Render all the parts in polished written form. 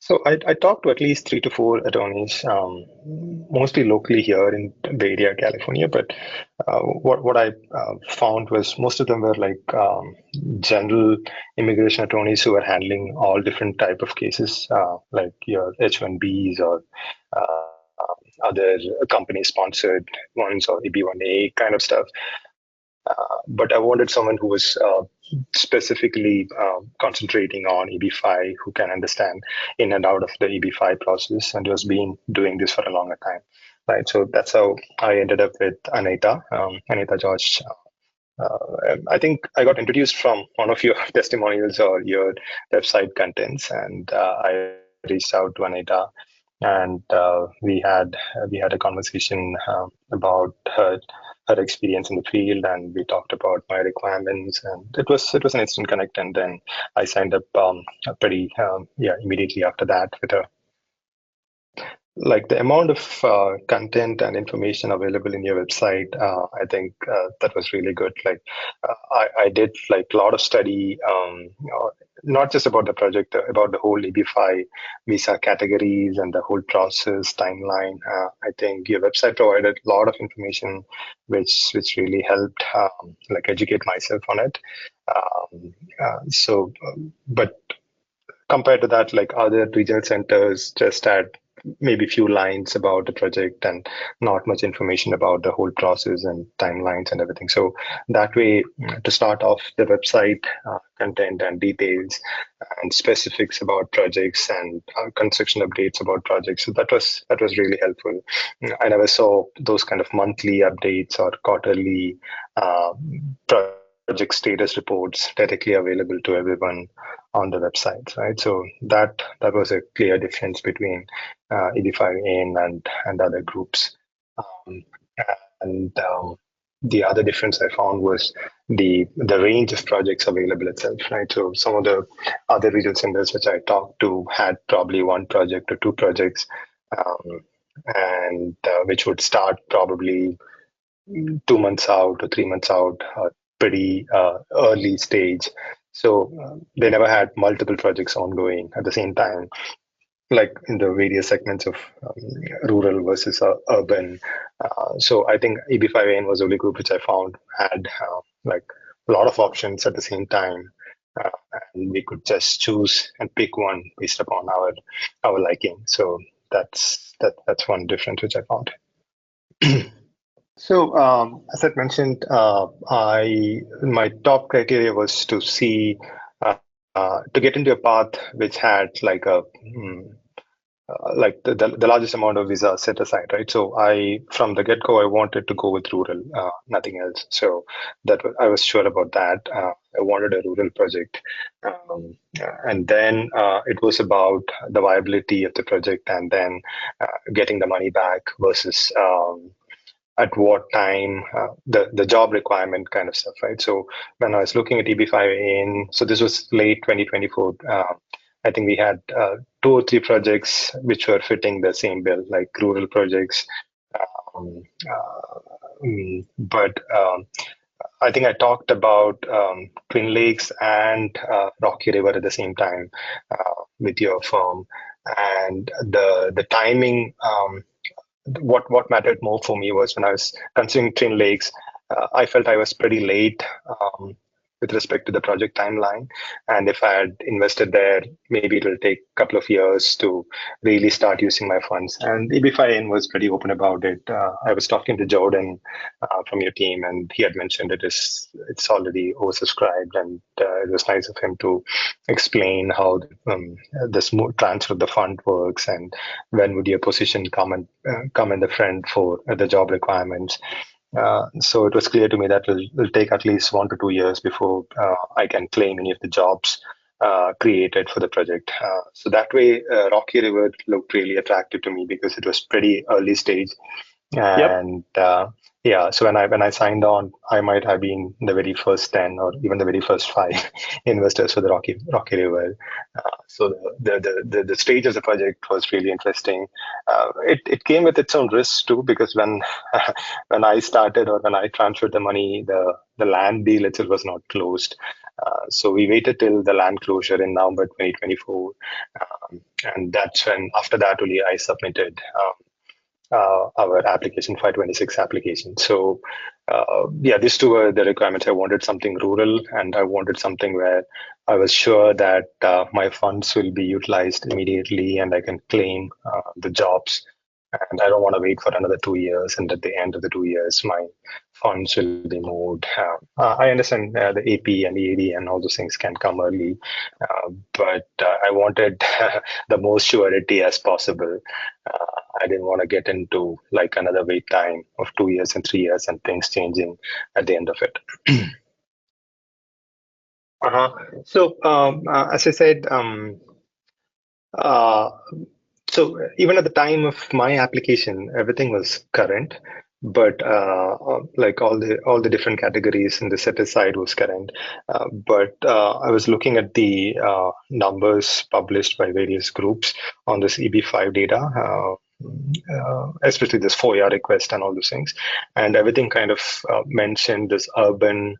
So I talked to at least 3 to 4 attorneys, mostly locally here in Bay Area, California. But what I found was most of them were like general immigration attorneys who were handling all different type of cases, like your H-1Bs or other company-sponsored ones or EB-1A kind of stuff. But I wanted someone who was specifically concentrating on EB5, who can understand in and out of the EB5 process, and who has been doing this for a longer time. Right, so that's how I ended up with Anita George. I think I got introduced from one of your testimonials or your website contents, and I reached out to Anita, and we had a conversation about her experience in the field, and we talked about my requirements, and it was an instant connect. And then I signed up pretty immediately after that with her. Like the amount of content and information available in your website, I think that was really good. Like I did like a lot of study, not just about the project, about the whole EB5 visa categories and the whole process timeline. I think your website provided a lot of information, which really helped like educate myself on it. But compared to that, like other regional centers just had maybe few lines about the project and not much information about the whole process and timelines and everything. So that way, to start off the website content and details and specifics about projects and construction updates about projects. So that was really helpful. I never saw those kind of monthly updates or quarterly project status reports directly available to everyone on the website, right? So that was a clear difference between EB5AN and other groups. Um, and the other difference I found was the range of projects available itself, right? So some of the other regional centers which I talked to had probably one project or two projects, um, and which would start probably 2 months out or 3 months out, pretty early stage. So they never had multiple projects ongoing at the same time, like in the various segments of rural versus urban. So I think EB5AN was the only group which I found had like a lot of options at the same time. Uh, and we could just choose and pick one based upon our liking. So that's one difference which I found. So, as I mentioned, I my top criteria was to see to get into a path which had like a like the largest amount of visa set aside, right? So I from the get-go I wanted to go with rural, nothing else. So I was sure about that. I wanted a rural project, and then it was about the viability of the project, and then getting the money back versus. At what time, the job requirement kind of stuff, right? So when I was looking at EB5 in, so this was late 2024. I think we had 2 or 3 projects which were fitting the same bill, like rural projects. Um, but I think I talked about Twin Lakes and Rocky River at the same time with your firm, and the timing. What mattered more for me was when I was considering Twin Lakes, I felt I was pretty late with respect to the project timeline. And if I had invested there, maybe it'll take a couple of years to really start using my funds. And EB5N was pretty open about it. I was talking to Jordan from your team, and he had mentioned it's already oversubscribed, and it was nice of him to explain how the smooth transfer of the fund works and when would your position come in the front for the job requirements. So it was clear to me that will take at least 1 to 2 years before I can claim any of the jobs created for the project. So that way, Rocky River looked really attractive to me because it was pretty early stage, Yep. and Yeah, so when I signed on, I might have been the very first 10 or even the very first five investors for the Rocky River. So the stage of the project was really interesting. It came with its own risks too, because when when I started or when I transferred the money, the land deal itself was not closed. So we waited till the land closure in November 2024, and that's when after that only I submitted. Our application 526 application. So yeah, these two were the requirements. I wanted something rural, and I wanted something where I was sure that my funds will be utilized immediately and I can claim the jobs. And I don't want to wait for another 2 years, and at the end of the 2 years my funds will be moved. I understand the AP and EAD and all those things can come early, but I wanted the most surety as possible. I didn't want to get into like another wait time of 2 years and 3 years and things changing at the end of it. Uh-huh. So, as I said, uh, so even at the time of my application, everything was current, but like all the different categories in the set aside was current. But I was looking at the numbers published by various groups on this EB5 data. Especially this FOIA request and all those things, and everything kind of mentioned this urban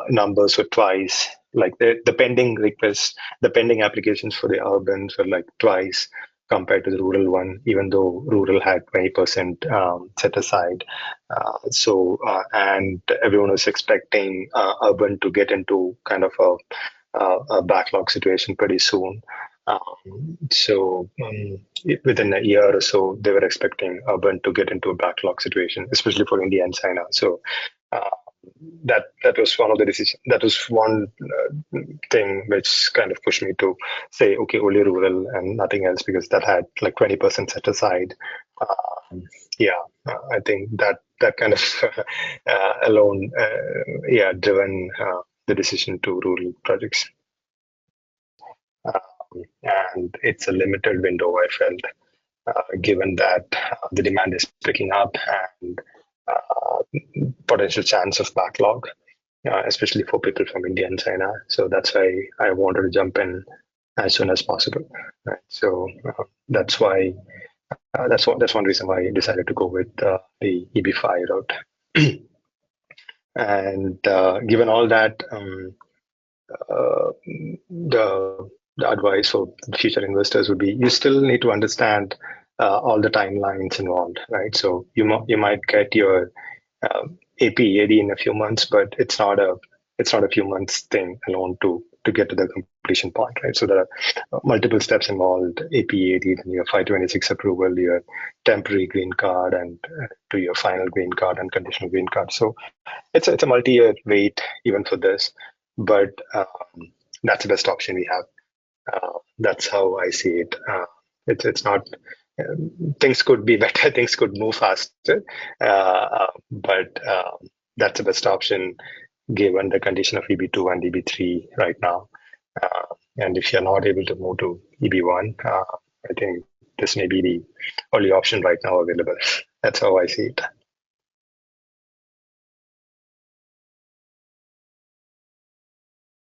numbers were twice, like the pending requests, the pending applications for the urbans were like twice compared to the rural one, even though rural had 20% set aside. And everyone was expecting urban to get into kind of a backlog situation pretty soon. Within a year or so, they were expecting urban to get into a backlog situation, especially for India and China. So uh, that was one of the decisions. That was one thing which kind of pushed me to say, okay, only rural and nothing else, because that had like 20% set aside. Yeah, I think that kind of alone, driven the decision to rural projects. And it's a limited window, I felt, given that the demand is picking up and potential chance of backlog, especially for people from India and China. So that's why I wanted to jump in as soon as possible. Right. So that's why that's one reason why I decided to go with the EB5 route. And given all that, uh, the advice for future investors would be you still need to understand all the timelines involved, right? So you might get your AP AD in a few months, but it's not a few months thing alone to get to the completion point, right? So there are multiple steps involved: AP AD, then your 526 approval, your temporary green card, and to your final green card and conditional green card. So it's a multi-year wait even for this, but that's the best option we have. That's how I see it. It's not. Things could be better. Things could move faster, but that's the best option given the condition of EB2 and EB3 right now. And if you're not able to move to EB1, I think this may be the only option right now available. That's how I see it.